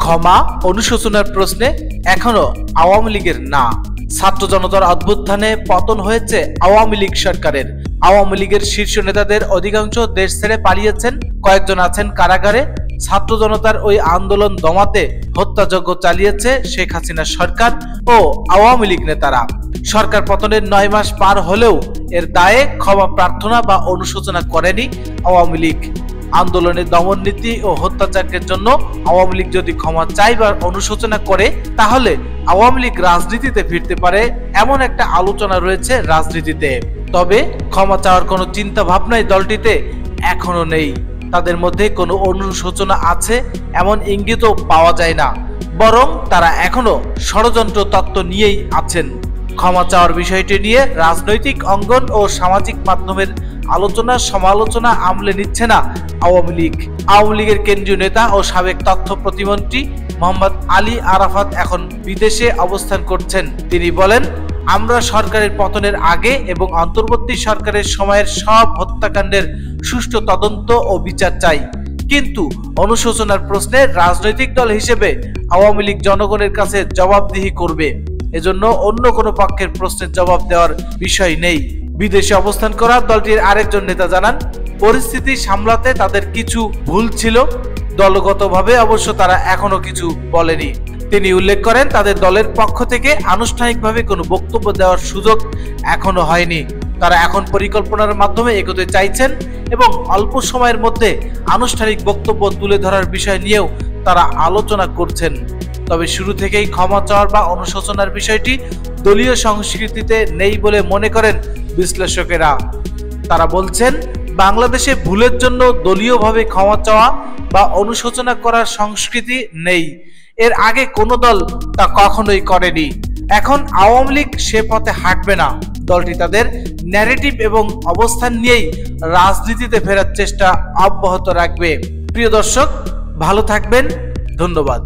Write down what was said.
ক্ষমা অনুশোচনার প্রশ্নে এখনো আওয়ামী লীগের না। ছাত্র জনতার অভ্যুত্থানে পতন হয়েছে আওয়ামী লীগ সরকারের। আওয়ামী লীগের শীর্ষ নেতাদের অধিকাংশ দেশ ছেড়ে পালিয়েছেন, কয়েকজন আছেন কারাগারে। ছাত্র জনতার ওই আন্দোলন দমাতে হত্যাযজ্ঞ চালিয়েছে শেখ হাসিনা সরকার ও আওয়ামী লীগ নেতারা। সরকার পতনের 9 মাস পার হলেও এর দায়ে ক্ষমা প্রার্থনা বা অনুশোচনা করেনি আওয়ামী লীগ। আন্দোলনের দমন নীতি ও হত্যাযজ্ঞের জন্য আওয়ামী লীগ যদি ক্ষমা চায় বা অনুশোচনা করে, তাহলে আওয়ামী লীগ রাজনীতিতে ফিরতে পারে, এমন একটা আলোচনা রয়েছে রাজনীতিতে। তবে ক্ষমা চাওয়ার কোনো চিন্তা ভাবনাই দলটিতে এখনো নেই। তাদের মধ্যে কোনো অনুশোচনা আছে এমন ইঙ্গিতও পাওয়া যায় না, বরং তারা এখনো ষড়যন্ত্র তত্ত্ব নিয়েই আছেন। ক্ষমা চাওয়ার বিষয়টি নিয়ে রাজনৈতিক অঙ্গন ও সামাজিক মাধ্যমের আলোচনা সমালোচনা আমলে নিচ্ছে না আওয়ামী লীগ। আওয়ামী লীগের কেন্দ্রীয় নেতা ও সাবেক তথ্য প্রতিমন্ত্রী মোহাম্মদ আলী আরাফাত এখন বিদেশে অবস্থান করছেন। তিনি বলেন, আমরা সরকারের পতনের আগে এবং অন্তর্বর্তী সরকারের সময়ের সব হত্যাকাণ্ডের সুষ্ঠু তদন্ত ও বিচার চাই, কিন্তু অনুশোচনার প্রশ্নে রাজনৈতিক দল হিসেবে আওয়ামী লীগ জনগণের কাছে জবাবদিহি করবে। এজন্য অন্য কোনো পক্ষের প্রশ্নের জবাব দেওয়ার বিষয় নেই। বিদেশে অবস্থান করা দলটির আরেকজন নেতা জানান, পরিস্থিতি সামলাতে তাদের কিছু ভুল ছিল, দলগতভাবে অবশ্য তারা এখনো কিছু বলেনি। তিনি উল্লেখ করেন, তাদের দলের পক্ষ থেকে আনুষ্ঠানিকভাবে কোনো বক্তব্য দেওয়ার সুযোগ এখনো হয়নি। তারা এখন পরিকল্পনার মাধ্যমে এগোতে চাইছেন এবং অল্প সময়ের মধ্যে আনুষ্ঠানিক বক্তব্য তুলে ধরার বিষয় নিয়েও তারা আলোচনা করছেন। তবে শুরু থেকেই ক্ষমা চাওয়ার বা অনুশোচনার বিষয়টি দলীয় সংস্কৃতিতে নেই বলে মনে করেন বিশ্লেষকেরা। তারা বলছেন, বাংলাদেশে ভুলের জন্য দলীয়ভাবে ক্ষমা চাওয়া বা অনুশোচনা করার সংস্কৃতি নেই। এর আগে কোনো দল তা কখনোই করেনি। এখন আওয়ামী লীগ সে পথে হাঁটবে না। দলটি তাদের ন্যারেটিভ এবং অবস্থান নিয়েই রাজনীতিতে ফেরার চেষ্টা অব্যাহত রাখবে। প্রিয় দর্শক, ভালো থাকবেন। ধন্যবাদ।